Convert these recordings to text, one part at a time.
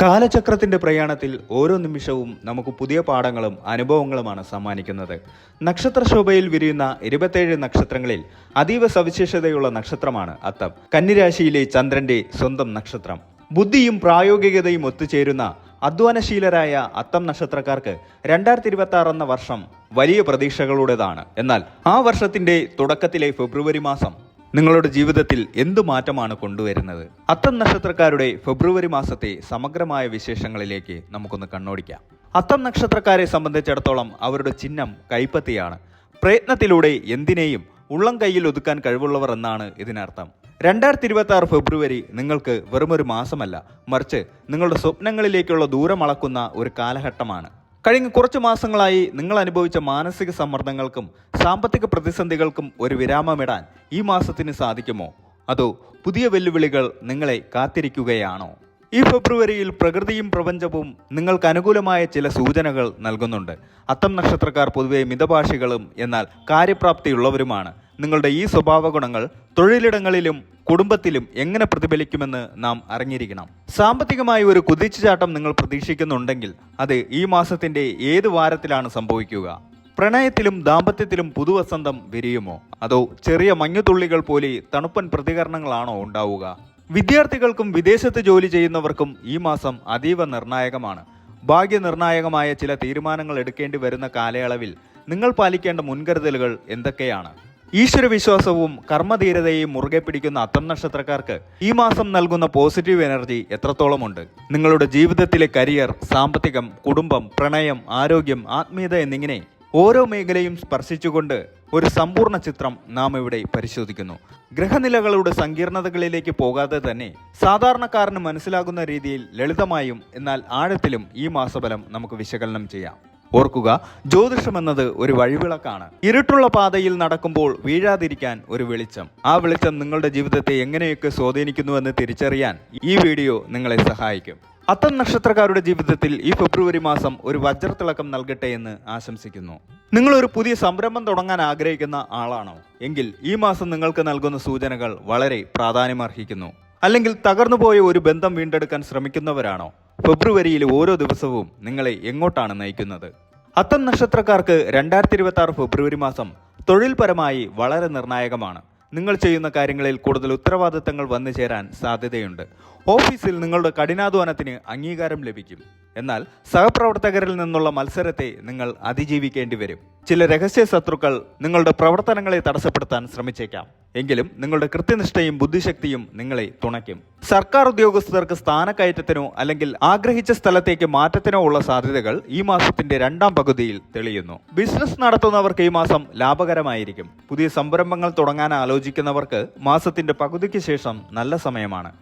കാലചക്രത്തിന്റെ പ്രയാണത്തിൽ ഓരോ നിമിഷവും നമുക്ക് പുതിയ പാഠങ്ങളും അനുഭവങ്ങളുമാണ് സമ്മാനിക്കുന്നത്. നക്ഷത്രശോഭയിൽ വിരിയുന്ന 27 നക്ഷത്രങ്ങളിൽ അതീവ സവിശേഷതയുള്ള നക്ഷത്രമാണ് അത്തം. കന്നിരാശിയിലെ ചന്ദ്രന്റെ സ്വന്തം നക്ഷത്രം. ബുദ്ധിയും പ്രായോഗികതയും ഒത്തുചേരുന്ന അധ്വാനശീലരായ അത്തം നക്ഷത്രക്കാർക്ക് 2026 എന്ന വർഷം വലിയ പ്രതീക്ഷകളുടേതാണ്. എന്നാൽ ആ വർഷത്തിന്റെ തുടക്കത്തിലെ ഫെബ്രുവരി മാസം നിങ്ങളുടെ ജീവിതത്തിൽ എന്തു മാറ്റമാണ് കൊണ്ടുവരുന്നത്? അത്തം നക്ഷത്രക്കാരുടെ ഫെബ്രുവരി മാസത്തെ സമഗ്രമായ വിശേഷങ്ങളിലേക്ക് നമുക്കൊന്ന് കണ്ണോടിക്കാം. അത്തം നക്ഷത്രക്കാരെ സംബന്ധിച്ചിടത്തോളം അവരുടെ ചിഹ്നം കൈപ്പത്തിയാണ്. പ്രയത്നത്തിലൂടെ എന്തിനേയും ഉള്ളം കൈയിൽ ഒതുക്കാൻ കഴിവുള്ളവർ എന്നാണ് ഇതിനർത്ഥം. 2026 ഫെബ്രുവരി നിങ്ങൾക്ക് വെറുമൊരു മാസമല്ല, മറിച്ച് നിങ്ങളുടെ സ്വപ്നങ്ങളിലേക്കുള്ള ദൂരം അളക്കുന്ന ഒരു കാലഘട്ടമാണ്. കഴിഞ്ഞ കുറച്ച് മാസങ്ങളായി നിങ്ങൾ അനുഭവിച്ച മാനസിക സമ്മർദ്ദങ്ങൾക്കും സാമ്പത്തിക പ്രതിസന്ധികൾക്കും ഒരു വിരാമമിടാൻ ഈ മാസത്തിന് സാധിക്കുമോ? അതോ പുതിയ വെല്ലുവിളികൾ നിങ്ങളെ കാത്തിരിക്കുകയാണോ? ഈ ഫെബ്രുവരിയിൽ പ്രകൃതിയും പ്രപഞ്ചവും നിങ്ങൾക്ക് അനുകൂലമായ ചില സൂചനകൾ നൽകുന്നുണ്ട്. അത്തം നക്ഷത്രക്കാർ പൊതുവെ മിതഭാഷികളും എന്നാൽ കാര്യപ്രാപ്തിയുള്ളവരുമാണ്. നിങ്ങളുടെ ഈ സ്വഭാവ ഗുണങ്ങൾ തൊഴിലിടങ്ങളിലും കുടുംബത്തിലും എങ്ങനെ പ്രതിഫലിക്കുമെന്ന് നാം അറിഞ്ഞിരിക്കണം. സാമ്പത്തികമായി ഒരു കുതിച്ചുചാട്ടം നിങ്ങൾ പ്രതീക്ഷിക്കുന്നുണ്ടെങ്കിൽ അത് ഈ മാസത്തിന്റെ ഏത് വാരത്തിലാണ് സംഭവിക്കുക? പ്രണയത്തിലും ദാമ്പത്യത്തിലും പുതുവസന്തം വിരിയുമോ? അതോ ചെറിയ മഞ്ഞുതുള്ളികൾ പോലെ തണുപ്പൻ പ്രതികരണങ്ങളാണോ ഉണ്ടാവുക? വിദ്യാർത്ഥികൾക്കും വിദേശത്ത് ജോലി ചെയ്യുന്നവർക്കും ഈ മാസം അതീവ നിർണായകമാണ്. ഭാഗ്യനിർണായകമായ ചില തീരുമാനങ്ങൾ എടുക്കേണ്ടി വരുന്ന കാലയളവിൽ നിങ്ങൾ പാലിക്കേണ്ട മുൻകരുതലുകൾ എന്തൊക്കെയാണ്? ഈശ്വരവിശ്വാസവും കർമ്മധീരതയും മുറുകെ പിടിക്കുന്ന അത്തം നക്ഷത്രക്കാർക്ക് ഈ മാസം നൽകുന്ന പോസിറ്റീവ് എനർജി എത്രത്തോളമുണ്ട്? നിങ്ങളുടെ ജീവിതത്തിലെ കരിയർ, സാമ്പത്തികം, കുടുംബം, പ്രണയം, ആരോഗ്യം, ആത്മീയത എന്നിങ്ങനെ ഓരോ മേഖലയും സ്പർശിച്ചുകൊണ്ട് ഒരു സമ്പൂർണ്ണ ചിത്രം നാം ഇവിടെ പരിശോധിക്കുന്നു. ഗ്രഹനിലകളുടെ സങ്കീർണതകളിലേക്ക് പോകാതെ തന്നെ സാധാരണക്കാരന് മനസ്സിലാകുന്ന രീതിയിൽ ലളിതമായും എന്നാൽ ആഴത്തിലും ഈ മാസഫലം നമുക്ക് വിശകലനം ചെയ്യാം. ഓർക്കുക, ജ്യോതിഷം എന്നത് ഒരു വഴിവിളക്കാണ്. ഇരുട്ടുള്ള പാതയിൽ നടക്കുമ്പോൾ വീഴാതിരിക്കാൻ ഒരു വെളിച്ചം. ആ വെളിച്ചം നിങ്ങളുടെ ജീവിതത്തെ എങ്ങനെയൊക്കെ സ്വാധീനിക്കുന്നുവെന്ന് തിരിച്ചറിയാൻ ഈ വീഡിയോ നിങ്ങളെ സഹായിക്കും. അത്തം നക്ഷത്രക്കാരുടെ ജീവിതത്തിൽ ഈ ഫെബ്രുവരി മാസം ഒരു വജ്രത്തിളക്കം നൽകട്ടെ എന്ന് ആശംസിക്കുന്നു. നിങ്ങൾ ഒരു പുതിയ സംരംഭം തുടങ്ങാൻ ആഗ്രഹിക്കുന്ന ആളാണോ? എങ്കിൽ ഈ മാസം നിങ്ങൾക്ക് നൽകുന്ന സൂചനകൾ വളരെ പ്രാധാന്യമർഹിക്കുന്നു. അല്ലെങ്കിൽ തകർന്നുപോയ ഒരു ബന്ധം വീണ്ടെടുക്കാൻ ശ്രമിക്കുന്നവരാണോ? ഫെബ്രുവരിയിലെ ഓരോ ദിവസവും നിങ്ങളെ എങ്ങോട്ടാണ് നയിക്കുന്നത്? അത്തം നക്ഷത്രക്കാർക്ക് 2026 ഫെബ്രുവരി മാസം തൊഴിൽപരമായി വളരെ നിർണായകമാണ്. നിങ്ങൾ ചെയ്യുന്ന കാര്യങ്ങളിൽ കൂടുതൽ ഉത്തരവാദിത്തങ്ങൾ വന്നു ചേരാൻ സാധ്യതയുണ്ട്. ഓഫീസിൽ നിങ്ങളുടെ കഠിനാധ്വാനത്തിന് അംഗീകാരം ലഭിക്കും. എന്നാൽ സഹപ്രവർത്തകരിൽ നിന്നുള്ള മത്സരത്തെ നിങ്ങൾ അതിജീവിക്കേണ്ടി വരും. ചില രഹസ്യ ശത്രുക്കൾ നിങ്ങളുടെ പ്രവർത്തനങ്ങളെ തടസ്സപ്പെടുത്താൻ ശ്രമിച്ചേക്കാം. എങ്കിലും നിങ്ങളുടെ കൃത്യനിഷ്ഠയും ബുദ്ധിശക്തിയും നിങ്ങളെ തുണയ്ക്കും. സർക്കാർ ഉദ്യോഗസ്ഥർക്ക് സ്ഥാനക്കയറ്റത്തിനോ അല്ലെങ്കിൽ ആഗ്രഹിച്ച സ്ഥലത്തേക്ക് മാറ്റത്തിനോ ഉള്ള സാധ്യതകൾ ഈ മാസത്തിന്റെ രണ്ടാം പകുതിയിൽ തെളിയുന്നു. ബിസിനസ് നടത്തുന്നവർക്ക് ഈ മാസം ലാഭകരമായിരിക്കും. പുതിയ സംരംഭങ്ങൾ തുടങ്ങാൻ ആലോചിക്കുന്നവർക്ക് മാസത്തിന്റെ പകുതിക്ക് ശേഷം നല്ല സമയമാണ്.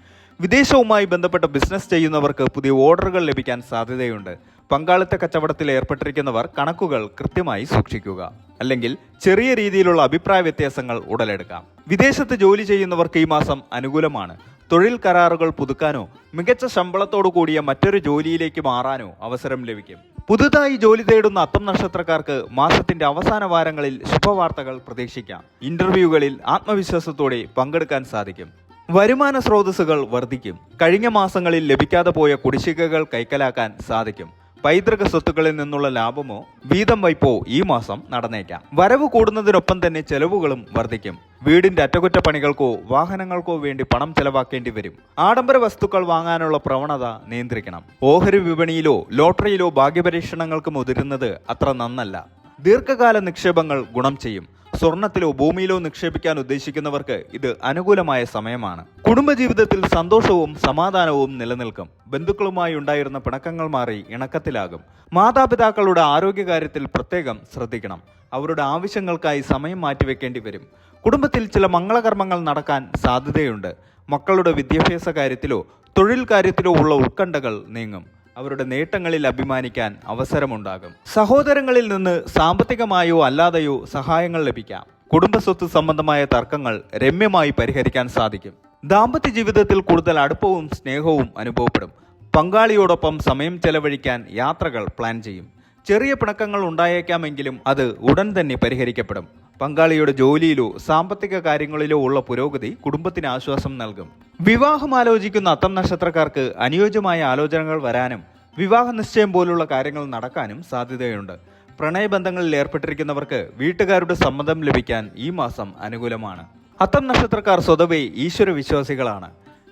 വിദേശവുമായി ബന്ധപ്പെട്ട ബിസിനസ് ചെയ്യുന്നവർക്ക് പുതിയ ഓർഡറുകൾ ലഭിക്കാൻ സാധ്യതയുണ്ട്. പങ്കാളിത്ത കച്ചവടത്തിൽ ഏർപ്പെട്ടിരിക്കുന്നവർ കണക്കുകൾ കൃത്യമായി സൂക്ഷിക്കുക. അല്ലെങ്കിൽ ചെറിയ രീതിയിലുള്ള അഭിപ്രായ വ്യത്യാസങ്ങൾ ഉടലെടുക്കാം. വിദേശത്ത് ജോലി ചെയ്യുന്നവർക്ക് ഈ മാസം അനുകൂലമാണ്. തൊഴിൽ കരാറുകൾ പുതുക്കാനോ മികച്ച ശമ്പളത്തോടു കൂടിയ മറ്റൊരു ജോലിയിലേക്ക് മാറാനോ അവസരം ലഭിക്കും. പുതുതായി ജോലി തേടുന്ന അത്തം നക്ഷത്രക്കാർക്ക് മാസത്തിന്റെ അവസാന വാരങ്ങളിൽ ശുഭവാർത്തകൾ പ്രതീക്ഷിക്കാം. ഇന്റർവ്യൂകളിൽ ആത്മവിശ്വാസത്തോടെ പങ്കെടുക്കാൻ സാധിക്കും. വരുമാന സ്രോതസ്സുകൾ വർദ്ധിക്കും. കഴിഞ്ഞ മാസങ്ങളിൽ ലഭിക്കാതെ പോയ കുടിശ്ശികകൾ കൈക്കലാക്കാൻ സാധിക്കും. പൈതൃക സ്വത്തുക്കളിൽ നിന്നുള്ള ലാഭമോ വീതം വയ്പോ ഈ മാസം നടന്നേക്കാം. വരവ് കൂടുന്നതിനൊപ്പം തന്നെ ചെലവുകളും വർദ്ധിക്കും. വീടിന്റെ അറ്റകുറ്റപ്പണികൾക്കോ വാഹനങ്ങൾക്കോ വേണ്ടി പണം ചെലവാക്കേണ്ടി വരും. ആഡംബര വസ്തുക്കൾ വാങ്ങാനുള്ള പ്രവണത നിയന്ത്രിക്കണം. ഓഹരി വിപണിയിലോ ലോട്ടറിയിലോ ഭാഗ്യപരീക്ഷണങ്ങൾക്ക് മുതിരുന്നത് അത്ര നന്നല്ല. ദീർഘകാല നിക്ഷേപങ്ങൾ ഗുണം ചെയ്യും. സ്വർണത്തിലോ ഭൂമിയിലോ നിക്ഷേപിക്കാൻ ഉദ്ദേശിക്കുന്നവർക്ക് ഇത് അനുകൂലമായ സമയമാണ്. കുടുംബജീവിതത്തിൽ സന്തോഷവും സമാധാനവും നിലനിൽക്കും. ബന്ധുക്കളുമായി ഉണ്ടായിരുന്ന പിണക്കങ്ങൾ മാറി ഇണക്കത്തിലാകും. മാതാപിതാക്കളുടെ ആരോഗ്യകാര്യത്തിൽ പ്രത്യേകം ശ്രദ്ധിക്കണം. അവരുടെ ആവശ്യങ്ങൾക്കായി സമയം മാറ്റിവെക്കേണ്ടി വരും. കുടുംബത്തിൽ ചില മംഗളകർമ്മങ്ങൾ നടക്കാൻ സാധ്യതയുണ്ട്. മക്കളുടെ വിദ്യാഭ്യാസ കാര്യത്തിലോ തൊഴിൽ കാര്യത്തിലോ ഉള്ള ഉത്കണ്ഠകൾ നീങ്ങും. അവരുടെ നേട്ടങ്ങളിൽ അഭിമാനിക്കാൻ അവസരമുണ്ടാകും. സഹോദരങ്ങളിൽ നിന്ന് സാമ്പത്തികമായോ അല്ലാതെയോ സഹായങ്ങൾ ലഭിക്കാം. കുടുംബസ്വത്ത് സംബന്ധമായ തർക്കങ്ങൾ രമ്യമായി പരിഹരിക്കാൻ സാധിക്കും. ദാമ്പത്യ ജീവിതത്തിൽ കൂടുതൽ അടുപ്പവും സ്നേഹവും അനുഭവപ്പെടും. പങ്കാളിയോടൊപ്പം സമയം ചെലവഴിക്കാൻ യാത്രകൾ പ്ലാൻ ചെയ്യും. ചെറിയ പിണക്കങ്ങൾ ഉണ്ടായേക്കാമെങ്കിലും അത് ഉടൻ തന്നെ പരിഹരിക്കപ്പെടും. പങ്കാളിയുടെ ജോലിയിലോ സാമ്പത്തിക കാര്യങ്ങളിലോ ഉള്ള പുരോഗതി കുടുംബത്തിന് ആശ്വാസം നൽകും. വിവാഹം ആലോചിക്കുന്ന അത്തം നക്ഷത്രക്കാർക്ക് അനുയോജ്യമായ ആലോചനകൾ വരാനും വിവാഹ നിശ്ചയം പോലുള്ള കാര്യങ്ങൾ നടക്കാനും സാധ്യതയുണ്ട്. പ്രണയബന്ധങ്ങളിൽ ഏർപ്പെട്ടിരിക്കുന്നവർക്ക് വീട്ടുകാരുടെ സമ്മതം ലഭിക്കാൻ ഈ മാസം അനുകൂലമാണ്. അത്തം നക്ഷത്രക്കാർ സ്വതവേ ഈശ്വര വിശ്വാസികളാണ്.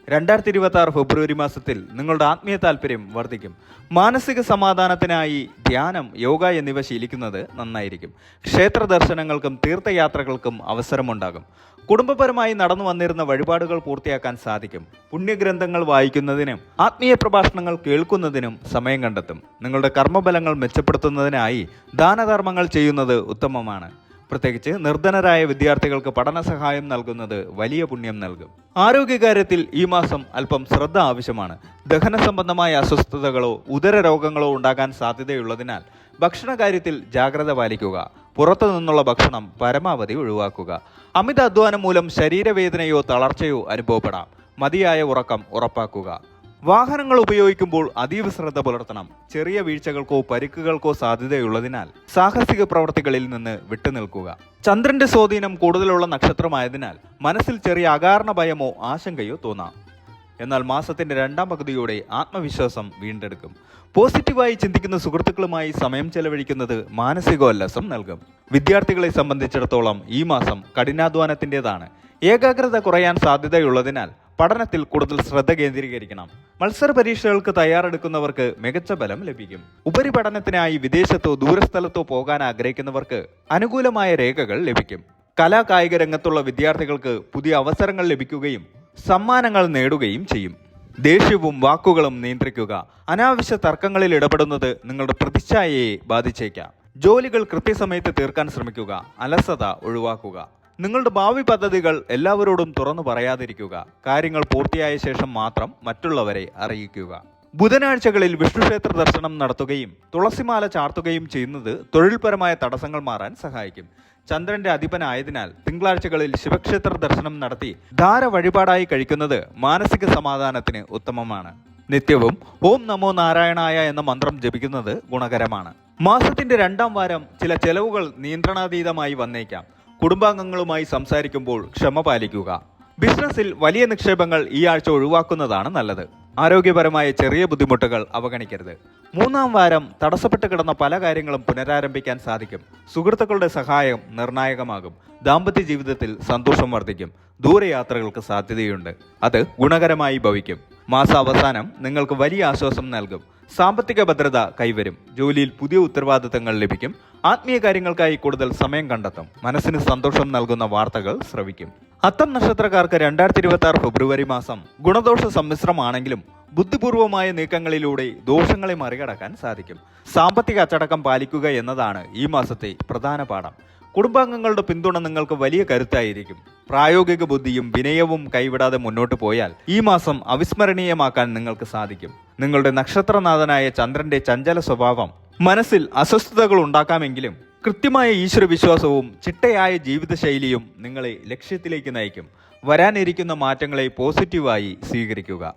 2026 ഫെബ്രുവരി മാസത്തിൽ നിങ്ങളുടെ ആത്മീയ താല്പര്യം വർദ്ധിക്കും. മാനസിക സമാധാനത്തിനായി ധ്യാനം, യോഗ എന്നിവ ശീലിക്കുന്നത് നന്നായിരിക്കും. ക്ഷേത്ര ദർശനങ്ങൾക്കും തീർത്ഥയാത്രകൾക്കും അവസരമുണ്ടാകും. കുടുംബപരമായി നടന്നു വന്നിരുന്ന വഴിപാടുകൾ പൂർത്തിയാക്കാൻ സാധിക്കും. പുണ്യഗ്രന്ഥങ്ങൾ വായിക്കുന്നതിനും ആത്മീയ പ്രഭാഷണങ്ങൾ കേൾക്കുന്നതിനും സമയം കണ്ടെത്തും. നിങ്ങളുടെ കർമ്മബലങ്ങൾ മെച്ചപ്പെടുത്തുന്നതിനായി ദാനധർമ്മങ്ങൾ ചെയ്യുന്നത് ഉത്തമമാണ്. പ്രത്യേകിച്ച് നിർധനരായ വിദ്യാർത്ഥികൾക്ക് പഠന സഹായം നൽകുന്നത് വലിയ പുണ്യം നൽകും. ആരോഗ്യകാര്യത്തിൽ ഈ മാസം അല്പം ശ്രദ്ധ ആവശ്യമാണ്. ദഹന സംബന്ധമായ അസ്വസ്ഥതകളോ ഉദര രോഗങ്ങളോ ഉണ്ടാകാൻ സാധ്യതയുള്ളതിനാൽ ഭക്ഷണ കാര്യത്തിൽ ജാഗ്രത പാലിക്കുക. പുറത്തു നിന്നുള്ള ഭക്ഷണം പരമാവധി ഒഴിവാക്കുക. അമിത അധ്വാനം മൂലം ശരീരവേദനയോ തളർച്ചയോ അനുഭവപ്പെടാം. മതിയായ ഉറക്കം ഉറപ്പാക്കുക. വാഹനങ്ങൾ ഉപയോഗിക്കുമ്പോൾ അതീവ ശ്രദ്ധ പുലർത്തണം. ചെറിയ വീഴ്ചകൾക്കോ പരിക്കുകൾക്കോ സാധ്യതയുള്ളതിനാൽ സാഹസിക പ്രവർത്തികളിൽ നിന്ന് വിട്ടുനിൽക്കുക. ചന്ദ്രന്റെ സ്വാധീനം കൂടുതലുള്ള നക്ഷത്രമായതിനാൽ മനസ്സിൽ ചെറിയ അകാരണ ഭയമോ ആശങ്കയോ തോന്നാം. എന്നാൽ മാസത്തിന്റെ രണ്ടാം പകുതിയോടെ ആത്മവിശ്വാസം വീണ്ടെടുക്കും. പോസിറ്റീവായി ചിന്തിക്കുന്ന സുഹൃത്തുക്കളുമായി സമയം ചെലവഴിക്കുന്നത് മാനസികോല്ലാസം നൽകും. വിദ്യാർത്ഥികളെ സംബന്ധിച്ചിടത്തോളം ഈ മാസം കഠിനാധ്വാനത്തിൻ്റെതാണ്. ഏകാഗ്രത കുറയാൻ സാധ്യതയുള്ളതിനാൽ പഠനത്തിൽ കൂടുതൽ ശ്രദ്ധ കേന്ദ്രീകരിക്കണം. മത്സര പരീക്ഷകൾക്ക് തയ്യാറെടുക്കുന്നവർക്ക് മികച്ച ഫലം ലഭിക്കും. ഉപരിപഠനത്തിനായി വിദേശത്തോ ദൂരസ്ഥലത്തോ പോകാൻ ആഗ്രഹിക്കുന്നവർക്ക് അനുകൂലമായ രേഖകൾ ലഭിക്കും. കലാകായിക രംഗത്തുള്ള വിദ്യാർത്ഥികൾക്ക് പുതിയ അവസരങ്ങൾ ലഭിക്കുകയും സമ്മാനങ്ങൾ നേടുകയും ചെയ്യും. ദേഷ്യവും വാക്കുകളും നിയന്ത്രിക്കുക. അനാവശ്യ തർക്കങ്ങളിൽ ഇടപെടുന്നത് നിങ്ങളുടെ പ്രതിച്ഛായയെ ബാധിച്ചേക്കാം. ജോലികൾ കൃത്യസമയത്ത് തീർക്കാൻ ശ്രമിക്കുക. അലസത ഒഴിവാക്കുക. നിങ്ങളുടെ ഭാവി പദ്ധതികൾ എല്ലാവരോടും തുറന്നു പറയാതിരിക്കുക. കാര്യങ്ങൾ പൂർത്തിയായ ശേഷം മാത്രം മറ്റുള്ളവരെ അറിയിക്കുക. ബുധനാഴ്ചകളിൽ വിഷ്ണുക്ഷേത്ര ദർശനം നടത്തുകയും തുളസിമാല ചാർത്തുകയും ചെയ്യുന്നത് തൊഴിൽപരമായ തടസ്സങ്ങൾ മാറാൻ സഹായിക്കും. ചന്ദ്രന്റെ അധിപനായതിനാൽ തിങ്കളാഴ്ചകളിൽ ശിവക്ഷേത്ര ദർശനം നടത്തി ധാര വഴിപാടായി കഴിക്കുന്നത് മാനസിക സമാധാനത്തിന് ഉത്തമമാണ്. നിത്യവും ഓം നമോ നാരായണായ എന്ന മന്ത്രം ജപിക്കുന്നത് ഗുണകരമാണ്. മാസത്തിന്റെ രണ്ടാം വാരം ചില ചെലവുകൾ നിയന്ത്രണാതീതമായി വന്നേക്കാം. കുടുംബാംഗങ്ങളുമായി സംസാരിക്കുമ്പോൾ ക്ഷമ പാലിക്കുക. ബിസിനസ്സിൽ വലിയ നിക്ഷേപങ്ങൾ ഈ ആഴ്ച ഒഴിവാക്കുന്നതാണ് നല്ലത്. ആരോഗ്യപരമായ ചെറിയ ബുദ്ധിമുട്ടുകൾ അവഗണിക്കരുത്. മൂന്നാം വാരം തടസ്സപ്പെട്ട് കിടന്ന പല കാര്യങ്ങളും പുനരാരംഭിക്കാൻ സാധിക്കും. സുഹൃത്തുക്കളുടെ സഹായം നിർണായകമാകും. ദാമ്പത്യ ജീവിതത്തിൽ സന്തോഷം വർദ്ധിക്കും. ദൂരയാത്രകൾക്ക് സാധ്യതയുണ്ട്. അത് ഗുണകരമായി ഭവിക്കും. മാസാവസാനം നിങ്ങൾക്ക് വലിയ ആശ്വാസം നൽകും. സാമ്പത്തിക ഭദ്രത കൈവരും. ജോലിയിൽ പുതിയ ഉത്തരവാദിത്തങ്ങൾ ലഭിക്കും. ആത്മീയ കാര്യങ്ങൾക്കായി കൂടുതൽ സമയം കണ്ടെത്തും. മനസ്സിന് സന്തോഷം നൽകുന്ന വാർത്തകൾ ശ്രവിക്കും. അത്തം നക്ഷത്രക്കാർക്ക് 2026 ഫെബ്രുവരി മാസം ഗുണദോഷ സമ്മിശ്രമാണെങ്കിലും ബുദ്ധിപൂർവമായ നീക്കങ്ങളിലൂടെ ദോഷങ്ങളെ മറികടക്കാൻ സാധിക്കും. സാമ്പത്തിക അച്ചടക്കം പാലിക്കുക എന്നതാണ് ഈ മാസത്തെ പ്രധാന പാഠം. കുടുംബാംഗങ്ങളുടെ പിന്തുണ നിങ്ങൾക്ക് വലിയ കരുത്തായിരിക്കും. പ്രായോഗിക ബുദ്ധിയും വിനയവും കൈവിടാതെ മുന്നോട്ട് പോയാൽ ഈ മാസം അവിസ്മരണീയമാക്കാൻ നിങ്ങൾക്ക് സാധിക്കും. നിങ്ങളുടെ നക്ഷത്രനാഥനായ ചന്ദ്രന്റെ ചഞ്ചല സ്വഭാവം മനസ്സിൽ അസ്വസ്ഥതകൾ ഉണ്ടാക്കാമെങ്കിലും കൃത്യമായ ഈശ്വരവിശ്വാസവും ചിട്ടയായ ജീവിതശൈലിയും നിങ്ങളെ ലക്ഷ്യത്തിലേക്ക് നയിക്കും. വരാനിരിക്കുന്ന മാറ്റങ്ങളെ പോസിറ്റീവായി സ്വീകരിക്കുക.